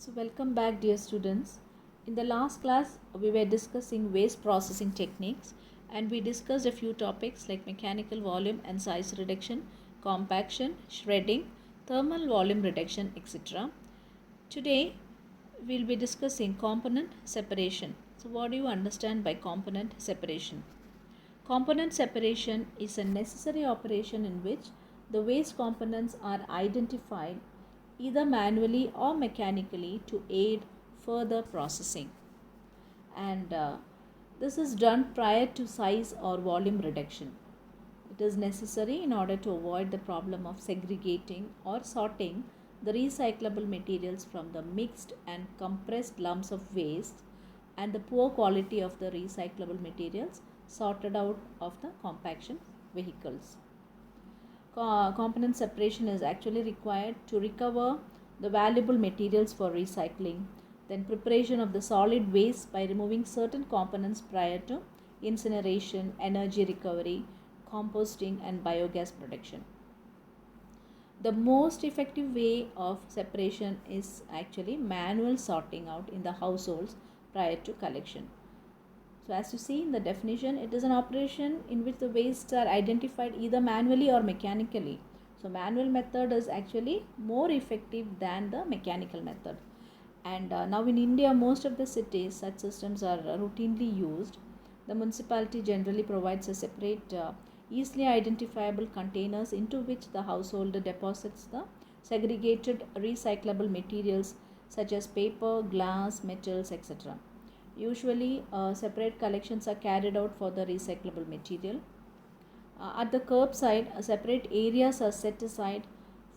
So welcome back, dear students. In the last class we were discussing waste processing techniques, and we discussed a few topics like mechanical volume and size reduction, compaction, shredding, thermal volume reduction, etc. Today we'll be discussing component separation. So what do you understand by component separation? Component separation is a necessary operation in which the waste components are identified either manually or mechanically to aid further processing. And this is done prior to size or volume reduction. It is necessary in order to avoid the problem of segregating or sorting the recyclable materials from the mixed and compressed lumps of waste and the poor quality of the recyclable materials sorted out of the compaction vehicles. Component separation is actually required to recover the valuable materials for recycling, then preparation of the solid waste by removing certain components prior to incineration, energy recovery, composting, and biogas production. The most effective way of separation is actually manual sorting out in the households prior to collection. So as you see in the definition, it is an operation in which the wastes are identified either manually or mechanically. So manual method is actually more effective than the mechanical method. And now in India, most of the cities, such systems are routinely used. The municipality generally provides a separate, easily identifiable containers into which the household deposits the segregated recyclable materials such as paper, glass, metals, etc. Usually, separate collections are carried out for the recyclable material. At the curbside, separate areas are set aside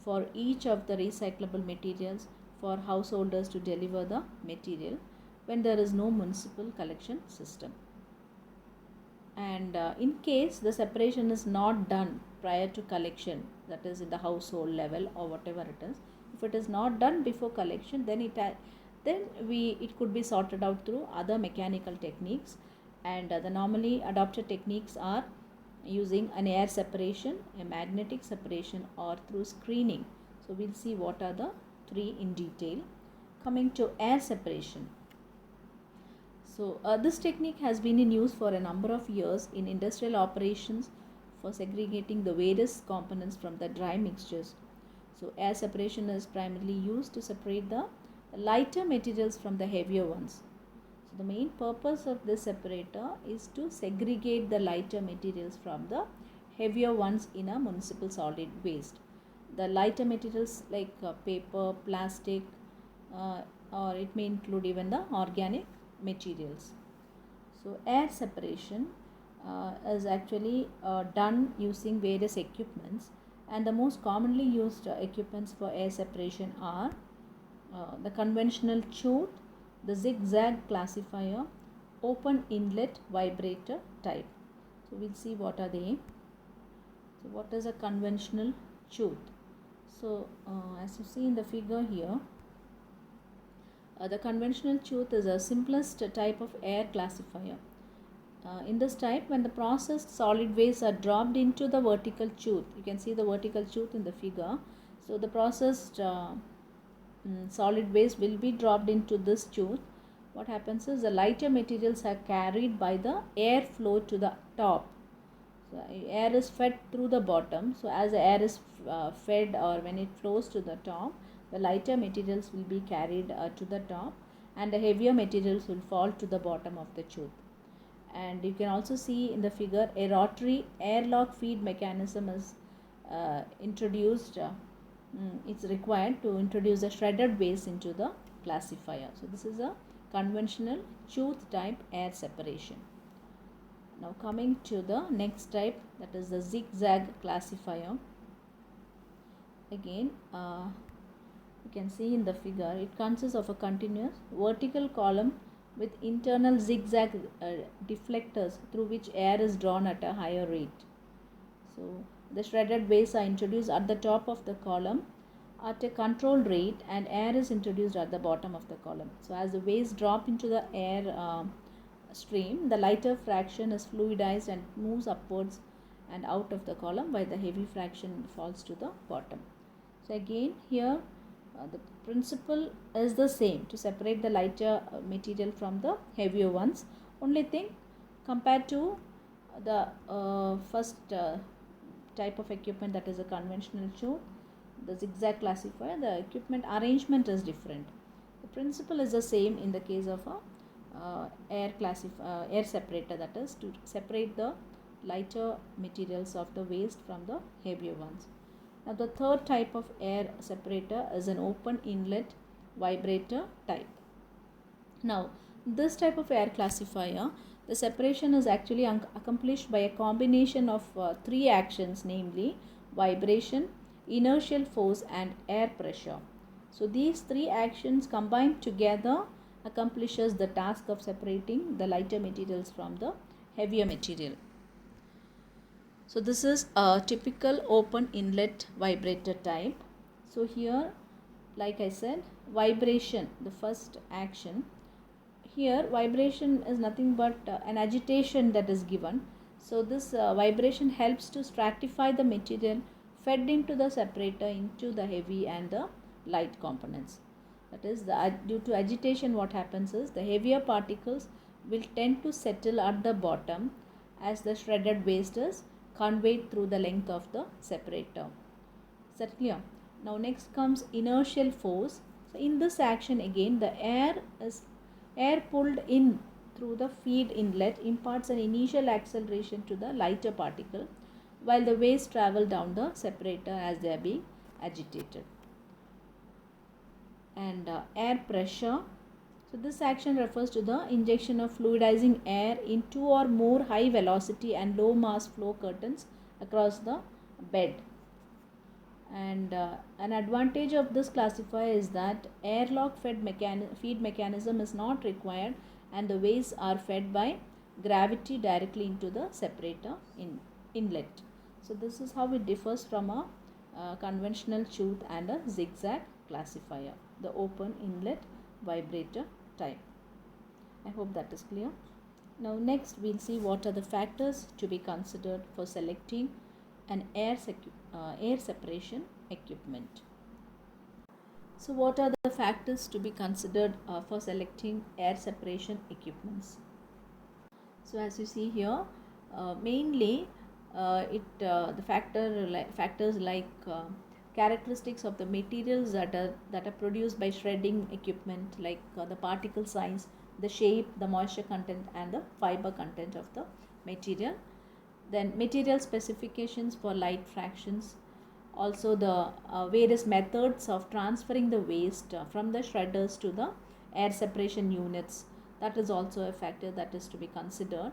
for each of the recyclable materials for householders to deliver the material when there is no municipal collection system. And in case the separation is not done prior to collection, that is in the household level or whatever it is, if it is not done before collection, then it could be sorted out through other mechanical techniques. And the normally adopted techniques are using an air separation, a magnetic separation, or through screening. So we'll see what are the three in detail. Coming to air separation. So this technique has been in use for a number of years in industrial operations for segregating the various components from the dry mixtures. So air separation is primarily used to separate the lighter materials from the heavier ones. So the main purpose of this separator is to segregate the lighter materials from the heavier ones in a municipal solid waste. The lighter materials like paper, plastic, or it may include even the organic materials. So air separation is actually done using various equipments, and the most commonly used equipments for air separation are the conventional chute, the zigzag classifier, open inlet vibrator type. So we'll see what are they. So what is a conventional chute? So as you see in the figure here, the conventional chute is a simplest type of air classifier. In this type, when the processed solid waste are dropped into the vertical chute, you can see the vertical chute in the figure. So the processed solid waste will be dropped into this chute. What happens is the lighter materials are carried by the air flow to the top. So air is fed through the bottom. So as the air is fed, or when it flows to the top, the lighter materials will be carried to the top, and the heavier materials will fall to the bottom of the chute. And you can also see in the figure a rotary airlock feed mechanism is introduced. It's required to introduce the shredded waste into the classifier. So this is a conventional chute type air separation. Now coming to the next type, that is the zigzag classifier. Again, you can see in the figure, it consists of a continuous vertical column with internal zigzag deflectors through which air is drawn at a higher rate. So the shredded waste are introduced at the top of the column at a controlled rate, and air is introduced at the bottom of the column. So as the waste drop into the air stream, the lighter fraction is fluidized and moves upwards and out of the column, while the heavy fraction falls to the bottom. So again here The principle is the same, to separate the lighter material from the heavier ones. Only thing, compared to the first type of equipment, that is a conventional chute, the zigzag classifier, the equipment arrangement is different. The principle is the same in the case of a air separator, that is to separate the lighter materials of the waste from the heavier ones. Now the third type of air separator is an open inlet vibrator type. Now this type of air classifier, the separation is actually accomplished by a combination of three actions, namely vibration, inertial force and air pressure. So these three actions combined together accomplishes the task of separating the lighter materials from the heavier material. So this is a typical open inlet vibrator type. So here, like I said, vibration, the first action. Here vibration is nothing but an agitation that is given. So this vibration helps to stratify the material fed into the separator into the heavy and the light components. That is, due to agitation, what happens is the heavier particles will tend to settle at the bottom as the shredded waste is conveyed through the length of the separator. Is that clear? Now next comes inertial force. So in this action again, the air pulled in through the feed inlet imparts an initial acceleration to the lighter particle while the waste travel down the separator as they are being agitated. And air pressure. So this action refers to the injection of fluidizing air in two or more high velocity and low mass flow curtains across the bed. And an advantage of this classifier is that airlock feed mechanism is not required and the wastes are fed by gravity directly into the separator inlet. So this is how it differs from a conventional chute and a zigzag classifier, the open inlet vibrator type. I hope that is clear. Now next we'll see what are the factors to be considered for selecting an air separation equipment. So what are the factors to be considered for selecting air separation equipments? So as you see here, mainly the factors like characteristics of the materials that are produced by shredding equipment, like the particle size, the shape, the moisture content and the fiber content of the material. Then material specifications for light fractions, also the various methods of transferring the waste from the shredders to the air separation units, that is also a factor that is to be considered.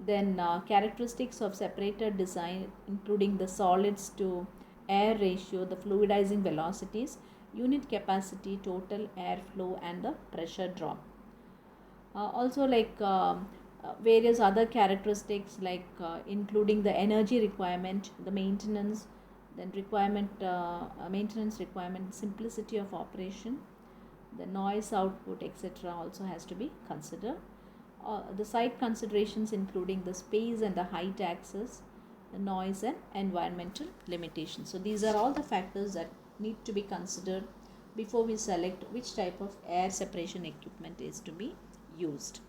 Then characteristics of separator design, including the solids to air ratio, the fluidizing velocities, unit capacity, total air flow and the pressure drop. Also various other characteristics like including the energy requirement, the maintenance, then maintenance requirement, simplicity of operation, the noise output, etc. also has to be considered. The site considerations including the space and the height access, the noise and environmental limitations. So these are all the factors that need to be considered before we select which type of air separation equipment is to be used.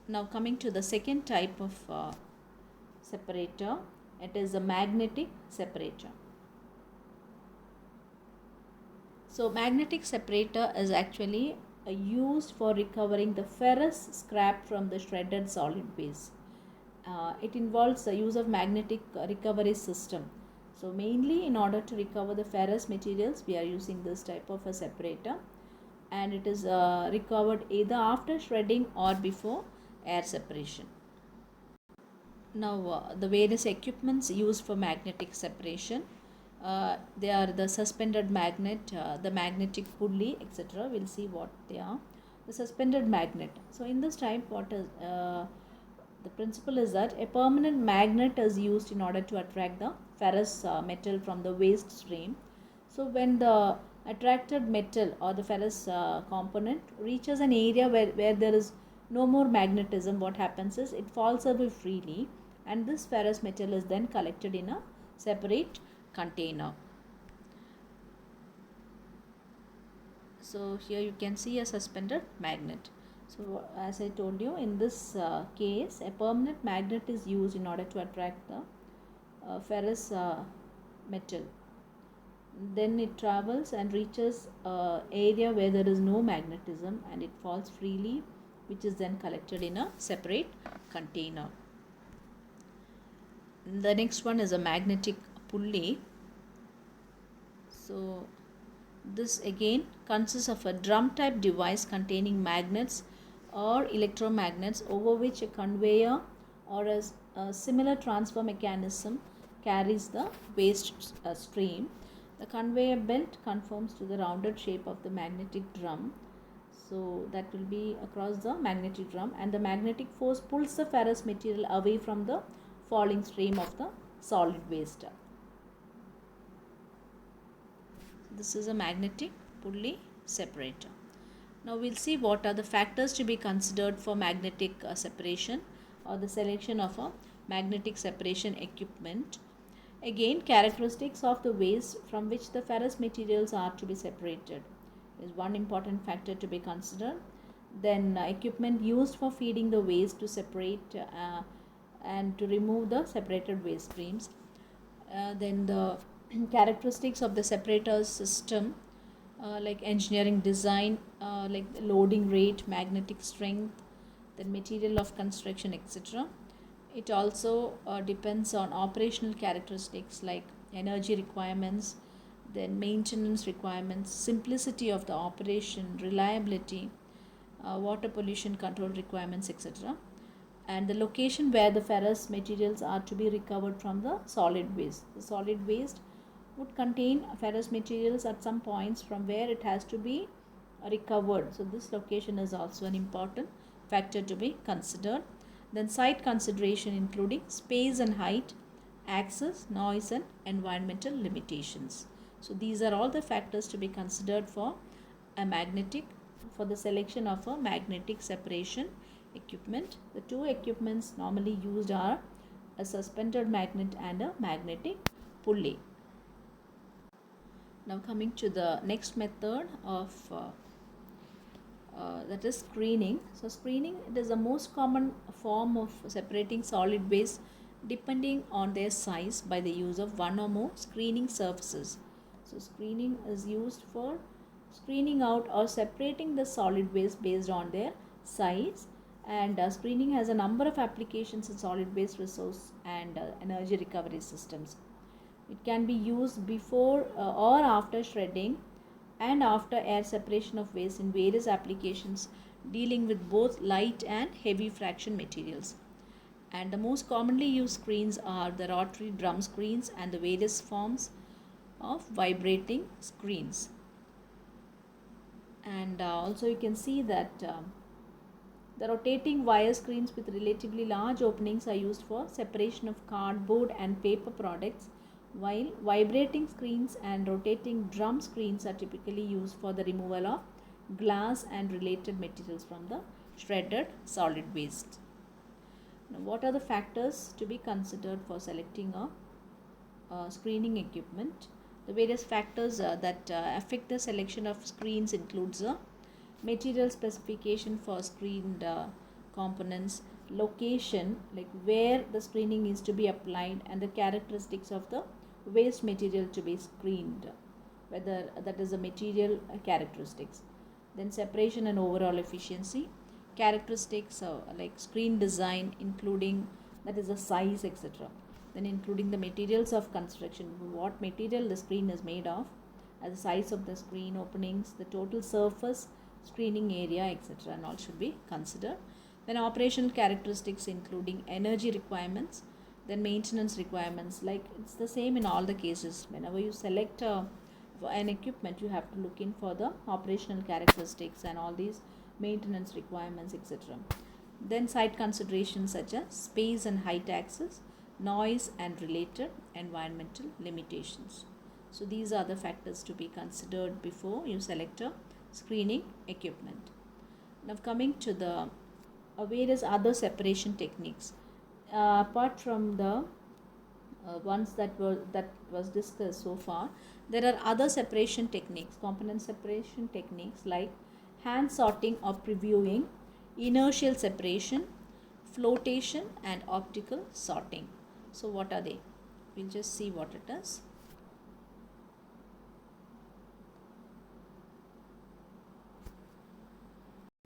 Now coming to the second type of separator, it is a magnetic separator. So magnetic separator is actually used for recovering the ferrous scrap from the shredded solid waste. It involves the use of magnetic recovery system. So mainly in order to recover the ferrous materials, we are using this type of a separator, and it is recovered either after shredding or before air separation. Now the various equipments used for magnetic separation, they are the suspended magnet, the magnetic pulley, etc. We'll see what they are. The suspended magnet. So in this type, what is the principle is that a permanent magnet is used in order to attract the ferrous metal from the waste stream. So when the attracted metal or the ferrous component reaches an area where there is no more magnetism, what happens is it falls away freely, and this ferrous metal is then collected in a separate container. So here you can see a suspended magnet. So as I told you, in this case, a permanent magnet is used in order to attract the ferrous metal. Then it travels and reaches area where there is no magnetism, and it falls freely, which is then collected in a separate container. The next one is a magnetic pulley. So this again consists of a drum type device containing magnets or electromagnets over which a conveyor or a similar transfer mechanism carries the waste stream. The conveyor belt conforms to the rounded shape of the magnetic drum. So that will be across the magnetic drum, and the magnetic force pulls the ferrous material away from the falling stream of the solid waste. This is a magnetic pulley separator. Now we'll see what are the factors to be considered for magnetic separation or the selection of a magnetic separation equipment. Again, characteristics of the waste from which the ferrous materials are to be separated is one important factor to be considered. Then equipment used for feeding the waste to separate and to remove the separated waste streams. Then the characteristics of the separator system, like engineering design, like loading rate, magnetic strength, then material of construction, etc. It also depends on operational characteristics like energy requirements, then maintenance requirements, simplicity of the operation, reliability, water pollution control requirements, etc. And the location where the ferrous materials are to be recovered from the solid waste. The solid waste would contain ferrous materials at some points from where it has to be recovered. So this location is also an important factor to be considered. Then site consideration including space and height, access, noise and environmental limitations. So these are all the factors to be considered for the selection of a magnetic separation equipment. The two equipments normally used are a suspended magnet and a magnetic pulley. Now coming to the next method of that is screening. So screening, it is the most common form of separating solid waste depending on their size by the use of one or more screening surfaces. So screening is used for screening out or separating the solid waste based on their size, and screening has a number of applications in solid waste resource and energy recovery systems. It can be used before or after shredding and after air separation of waste in various applications dealing with both light and heavy fraction materials. And the most commonly used screens are the rotary drum screens and the various forms of vibrating screens. And also you can see that the rotating wire screens with relatively large openings are used for separation of cardboard and paper products, while vibrating screens and rotating drum screens are typically used for the removal of glass and related materials from the shredded solid waste. Now, what are the factors to be considered for selecting a screening equipment? The various factors that affect the selection of screens includes the material specification for screened components, location, like where the screening is to be applied, and the characteristics of the waste material to be screened, whether that is the material characteristics. Then separation and overall efficiency, characteristics like screen design including that is the size, etc. Then including the materials of construction, what material the screen is made of, as the size of the screen openings, the total surface screening area, etc. and all should be considered. Then operational characteristics including energy requirements, then maintenance requirements, like it's the same in all the cases. Whenever you select an equipment, you have to look in for the operational characteristics and all these maintenance requirements, etc. Then site considerations such as space and height access, noise and related environmental limitations. So these are the factors to be considered before you select a screening equipment. Now coming to the various other separation techniques. Apart from the ones that was discussed so far. There are other separation techniques, component separation techniques like hand sorting or previewing, inertial separation, flotation, and optical sorting. So what are they? We'll just see what it is.